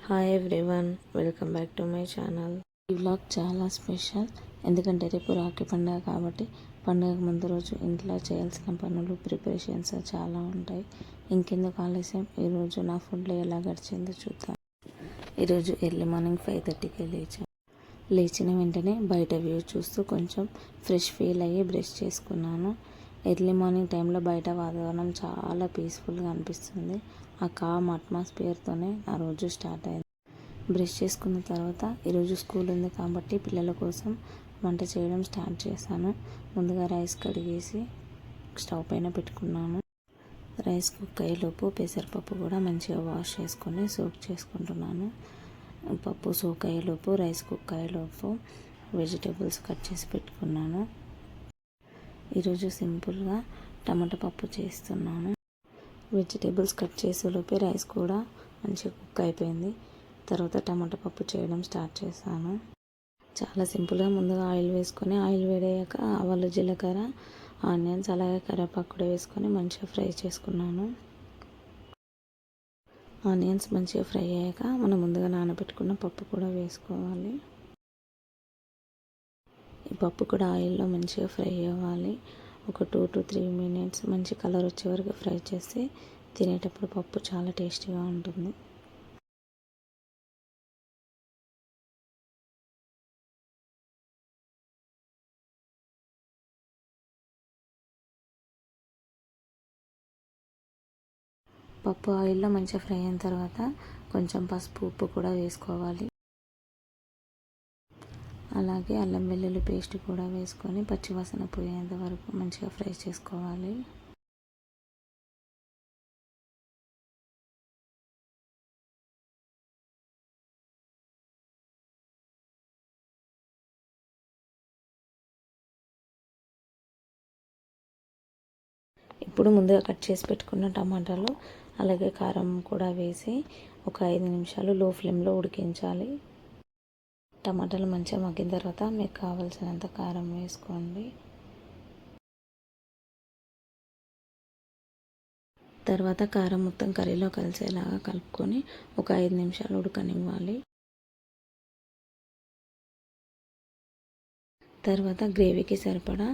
Hi everyone, welcome back to my channel. ఈ vlog చాలా special ఎందుకంటే రేపు రాఖీ పండుగ కాబట్టి పండుగ ముందు రోజు ఇంట్లో చేయాల్సిన పనులు ప్రిపరేషన్స్ చాలా ఉంటాయి. ఇంకెందుకు ఆలస్యం, ఈరోజు నా ఫుడ్లో ఎలా గడిచిందో చూద్దాం. ఈరోజు ఎర్లీ మార్నింగ్ 5:30కి లేచిన వెంటనే బయట వ్యూ చూస్తూ కొంచెం ఫ్రెష్ ఫీల్ అయ్యి బ్రష్ చేసుకున్నాను. ఎర్లీ మార్నింగ్ టైంలో బయట వాతావరణం చాలా పీస్ఫుల్గా అనిపిస్తుంది. ఆ కామ్ అట్మాస్ఫియర్తోనే నా రోజు స్టార్ట్ అయింది. బ్రష్ చేసుకున్న తర్వాత ఈరోజు స్కూల్ ఉంది కాబట్టి పిల్లల కోసం వంట చేయడం స్టార్ట్ చేశాను. ముందుగా రైస్ కడిగేసి స్టవ్ పైన పెట్టుకున్నాను. రైస్ కుక్ అయ్యేలోపు పెసరపప్పు కూడా మంచిగా వాష్ చేసుకొని సోక్ చేసుకుంటున్నాను. పప్పు సోక్ అయ్యేలోపు రైస్ కుక్ అయ్యేలోపు వెజిటేబుల్స్ కట్ చేసి పెట్టుకున్నాను. ఈరోజు సింపుల్గా టమాటా పప్పు చేస్తున్నాను. వెజిటేబుల్స్ కట్ చేసేలోపే రైస్ కూడా మంచిగా కుక్ అయిపోయింది. తర్వాత టమాటా పప్పు చేయడం స్టార్ట్ చేశాను. చాలా సింపుల్గా ముందుగా ఆయిల్ వేసుకొని ఆయిల్ వేడయ్యాక ఆవాలు, జీలకర్ర, ఆనియన్స్ అలాగే కరివేపాకు కూడా వేసుకొని మంచిగా ఫ్రై చేసుకున్నాను. ఆనియన్స్ మంచిగా ఫ్రై అయ్యాక మనం ముందుగా నానబెట్టుకున్న పప్పు కూడా వేసుకోవాలి. ఈ పప్పు కూడా ఆయిల్లో మంచిగా ఫ్రై అవ్వాలి. ఒక 2 to 3 minutes మంచి కలర్ వచ్చే వరకు ఫ్రై చేసి తినేటప్పుడు పప్పు చాలా టేస్టీగా ఉంటుంది. పప్పు ఆయిల్లో మంచిగా ఫ్రై అయిన తర్వాత కొంచెం పసుపు, ఉప్పు కూడా వేసుకోవాలి. అలాగే అల్లం వెల్లుల్లి పేస్ట్ కూడా వేసుకొని పచ్చివాసన పోయేంత వరకు మంచిగా ఫ్రై చేసుకోవాలి. ఇప్పుడు ముందుగా కట్ చేసి పెట్టుకున్న టమాటాలు అలాగే కారం కూడా వేసి ఒక 5 నిమిషాలు లో ఫ్లేమ్లో ఉడికించాలి. టమాటాలు మంచిగా మగ్గిన తర్వాత మీకు కావాల్సినంత కారం వేసుకోండి. తర్వాత కారం మొత్తం కర్రీలో కలిసేలాగా కలుపుకొని ఒక 5 నిమిషాలు ఉడకనివ్వాలి. తర్వాత గ్రేవీకి సరిపడా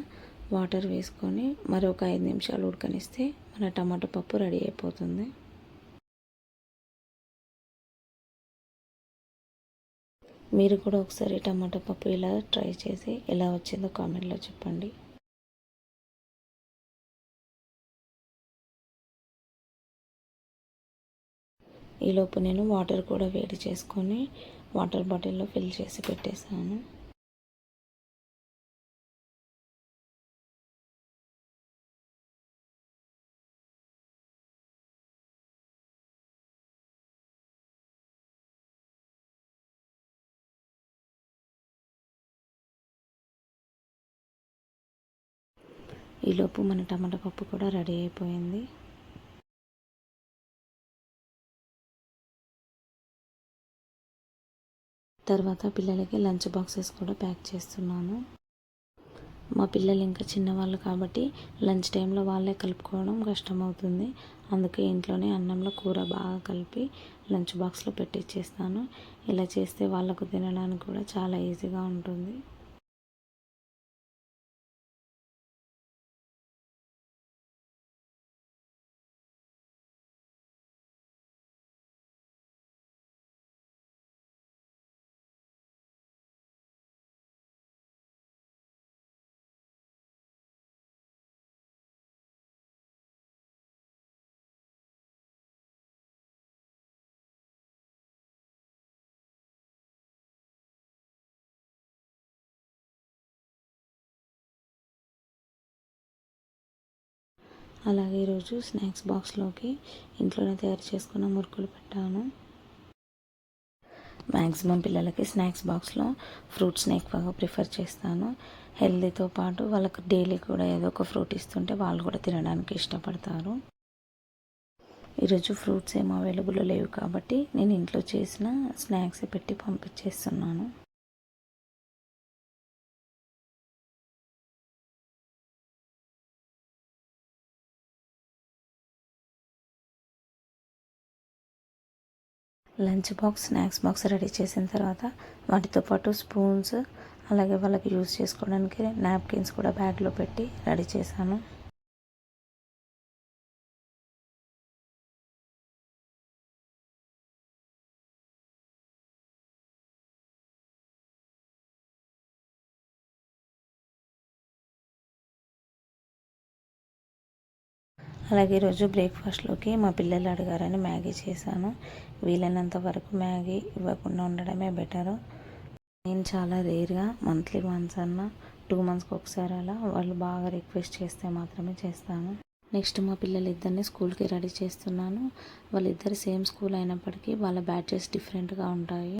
వాటర్ వేసుకొని మరొక 5 నిమిషాలు ఉడకనిస్తే మన టమాటా పప్పు రెడీ అయిపోతుంది. మీరు కూడా ఒకసారి టమాటా పప్పు ఇలా ట్రై చేసి ఎలా వచ్చిందో కామెంట్లో చెప్పండి. ఈలోపు నేను వాటర్ కూడా వేడి చేసుకొని వాటర్ బాటిల్లో ఫిల్ చేసి పెట్టేశాను. ఈలోపు మన టమాటా పప్పు కూడా రెడీ అయిపోయింది. తర్వాత పిల్లలకి లంచ్ బాక్సెస్ కూడా ప్యాక్ చేస్తున్నాను. మా పిల్లలు ఇంకా చిన్నవాళ్ళు కాబట్టి లంచ్ టైంలో వాళ్ళే కలుపుకోవడం కష్టమవుతుంది. అందుకే ఇంట్లోనే అన్నంలో కూర బాగా కలిపి లంచ్ బాక్స్లో పెట్టిచ్చేస్తాను. ఇలా చేస్తే వాళ్ళకు తినడానికి కూడా చాలా ఈజీగా ఉంటుంది. అలాగే ఈరోజు స్నాక్స్ బాక్స్లోకి ఇంట్లోనే తయారు చేసుకున్న మురుకులు పెట్టాను. మ్యాక్సిమం పిల్లలకి స్నాక్స్ బాక్స్లో ఫ్రూట్స్ని ఎక్కువగా ప్రిఫర్ చేస్తాను. హెల్తీతో పాటు వాళ్ళకి డైలీ కూడా ఏదో ఒక ఫ్రూట్ ఇస్తుంటే వాళ్ళు కూడా తినడానికి ఇష్టపడతారు. ఈరోజు ఫ్రూట్స్ ఏమో అవైలబుల్ లేవు కాబట్టి నేను ఇంట్లో చేసిన స్నాక్స్ పెట్టి పంపించేస్తున్నాను. Lunch box, snacks box ready చేసిన తర్వాత వాటితో పాటు స్పూన్స్, అలాగే వాళ్ళకి యూజ్ చేసుకోవడానికి నాప్కిన్స్ కూడా బ్యాగ్లో పెట్టి రెడీ చేశాను. అలాగే ఈరోజు బ్రేక్ఫాస్ట్లోకి మా పిల్లలు అడిగారని మ్యాగీ చేశాను. వీలైనంత వరకు మ్యాగీ ఇవ్వకుండా ఉండడమే బెటరు. నేను చాలా రేర్గా మంత్లీ వన్స్ అన్నా 2 మంత్స్కి ఒకసారి అలా వాళ్ళు బాగా రిక్వెస్ట్ చేస్తే మాత్రమే చేస్తాను. నెక్స్ట్ మా పిల్లలిద్దరిని స్కూల్కి రెడీ చేస్తున్నాను. వాళ్ళిద్దరు సేమ్ స్కూల్ అయినప్పటికీ వాళ్ళ బ్యాచెస్ డిఫరెంట్గా ఉంటాయి.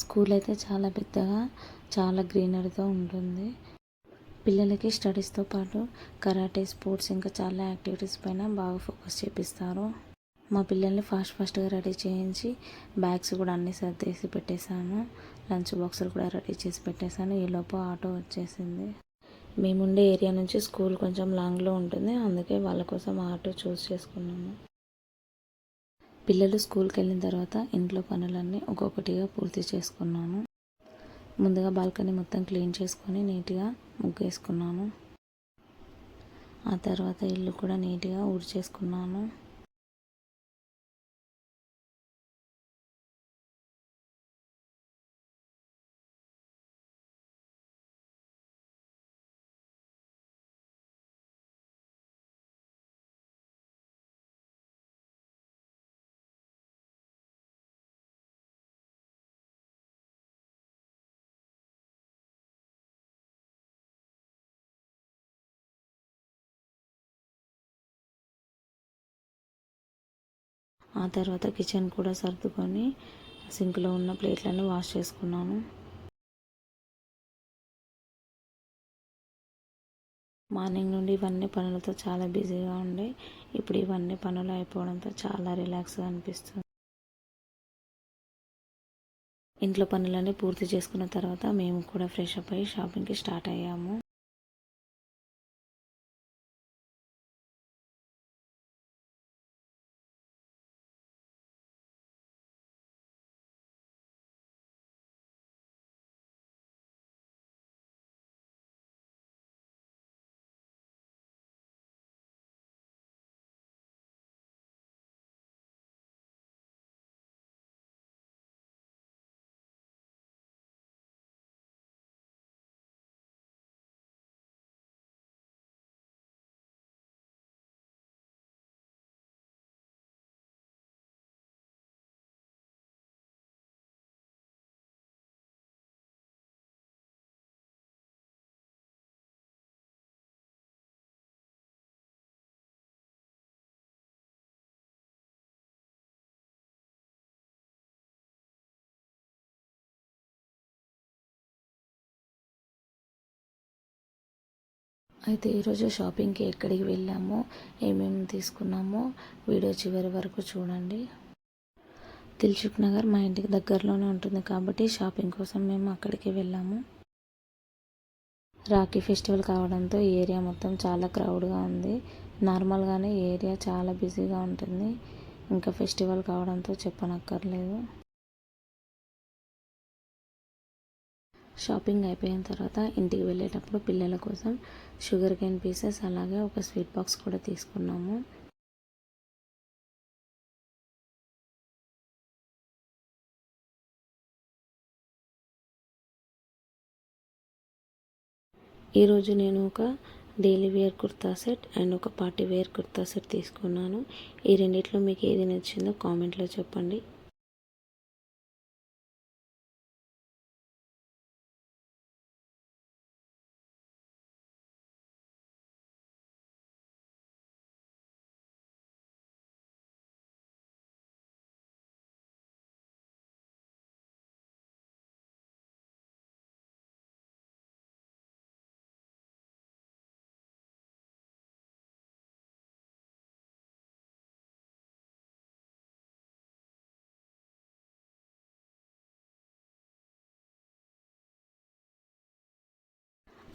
స్కూల్ అయితే చాలా పెద్దగా, చాలా గ్రీనరీతో ఉంటుంది. పిల్లలకి స్టడీస్తో పాటు కరాటే, స్పోర్ట్స్ ఇంకా చాలా యాక్టివిటీస్ పైన బాగా ఫోకస్ చేపిస్తారు. మా పిల్లల్ని ఫాస్ట్గా రెడీ చేయించి బ్యాగ్స్ కూడా అన్నీ సర్దేసి పెట్టేశాను. లంచ్ బాక్సులు కూడా రెడీ చేసి పెట్టేశాను. ఈలోపు ఆటో వచ్చేసింది. మేముండే ఏరియా నుంచి స్కూల్ కొంచెం లాంగ్లో ఉంటుంది, అందుకే వాళ్ళ కోసం ఆటో చూస్ చేసుకున్నాము. పిల్లలు స్కూల్కి వెళ్ళిన తర్వాత ఇంట్లో పనులన్నీ ఒక్కొక్కటిగా పూర్తి చేసుకున్నాను. ముందుగా బాల్కనీ మొత్తం క్లీన్ చేసుకొని నీట్గా ముగ్గేసుకున్నాను. ఆ తర్వాత ఇల్లు కూడా నీట్గా ఊడ్చేసుకున్నాను. ఆ తర్వాత కిచెన్ కూడా సర్దుకొని సింక్లో ఉన్న ప్లేట్లన్నీ వాష్ చేసుకున్నాను. మార్నింగ్ నుండి ఇవన్నీ పనులతో చాలా బిజీగా ఉండే ఇప్పుడు ఇవన్నీ పనులు అయిపోవడంతో చాలా రిలాక్స్గా అనిపిస్తుంది. ఇంట్లో పనులన్నీ పూర్తి చేసుకున్న తర్వాత మేము కూడా ఫ్రెష్ అప్ అయ్యి షాపింగ్కి స్టార్ట్ అయ్యాము. అయితే ఈరోజు షాపింగ్కి ఎక్కడికి వెళ్ళామో, ఏమేమి తీసుకున్నామో వీడియో చివరి వరకు చూడండి. దిల్సుఖ్ నగర్ మా ఇంటికి దగ్గరలోనే ఉంటుంది కాబట్టి షాపింగ్ కోసం మేము అక్కడికి వెళ్ళాము. రాఖీ ఫెస్టివల్ కావడంతో ఈ ఏరియా మొత్తం చాలా క్రౌడ్గా ఉంది. నార్మల్గానే ఈ ఏరియా చాలా బిజీగా ఉంటుంది, ఇంకా ఫెస్టివల్ కావడంతో చెప్పనక్కర్లేదు. షాపింగ్ అయిపోయిన తర్వాత ఇంటికి వెళ్ళేటప్పుడు పిల్లల కోసం షుగర్ కేన్ పీసెస్ అలాగే ఒక స్వీట్ బాక్స్ కూడా తీసుకున్నాము. ఈరోజు నేను ఒక daily wear kurta set and ఒక పార్టీ వేర్ కుర్తా సెట్ తీసుకున్నాను. ఈ రెండిట్లో మీకు ఏది నచ్చిందో కామెంట్లో చెప్పండి.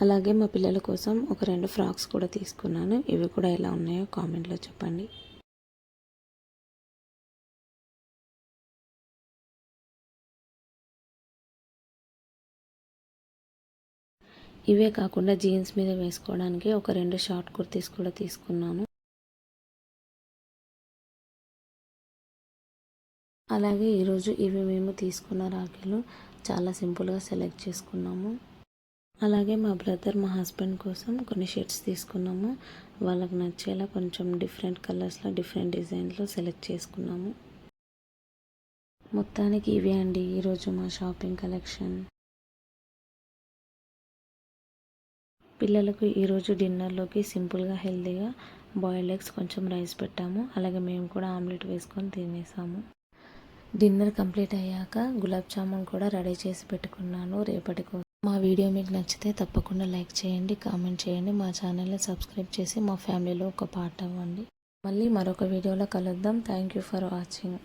అలాగే మా పిల్లల కోసం ఒక 2 ఫ్రాక్స్ కూడా తీసుకున్నాను. ఇవి కూడా ఎలా ఉన్నాయో కామెంట్లో చెప్పండి. ఇవే కాకుండా జీన్స్ మీద వేసుకోవడానికి ఒక 2 షార్ట్ కుర్తీస్ కూడా తీసుకున్నాను. అలాగే ఈరోజు ఇవి మేము తీసుకున్న రాఖీలు చాలా సింపుల్గా సెలెక్ట్ చేసుకున్నాము. అలాగే మా బ్రదర్ మా హస్బెండ్ కోసం కొన్ని షర్ట్స్ తీసుకున్నాము. వాళ్ళకి నచ్చేలా కొంచెం డిఫరెంట్ కలర్స్లో డిఫరెంట్ డిజైన్స్లో సెలెక్ట్ చేసుకున్నాము. మొత్తానికి ఇవే అండి ఈరోజు మా షాపింగ్ కలెక్షన్. పిల్లలకు ఈరోజు డిన్నర్లోకి సింపుల్గా హెల్తీగా బాయిల్డ్ ఎగ్స్ కొంచెం రైస్ పెట్టాము. అలాగే మేము కూడా ఆమ్లెట్ వేసుకొని తినేసాము. డిన్నర్ కంప్లీట్ అయ్యాక గులాబ్ జామున్ కూడా రెడీ చేసి పెట్టుకున్నాను రేపటి కోసం. మా వీడియో మీకు నచ్చితే తప్పకుండా లైక్ చేయండి, కామెంట్ చేయండి, మా ఛానల్ని సబ్స్క్రైబ్ చేసి మా ఫ్యామిలీలో ఒక పార్ట్ అవ్వండి. మళ్ళీ మరొక వీడియోలో కలుద్దాం. Thank you for watching.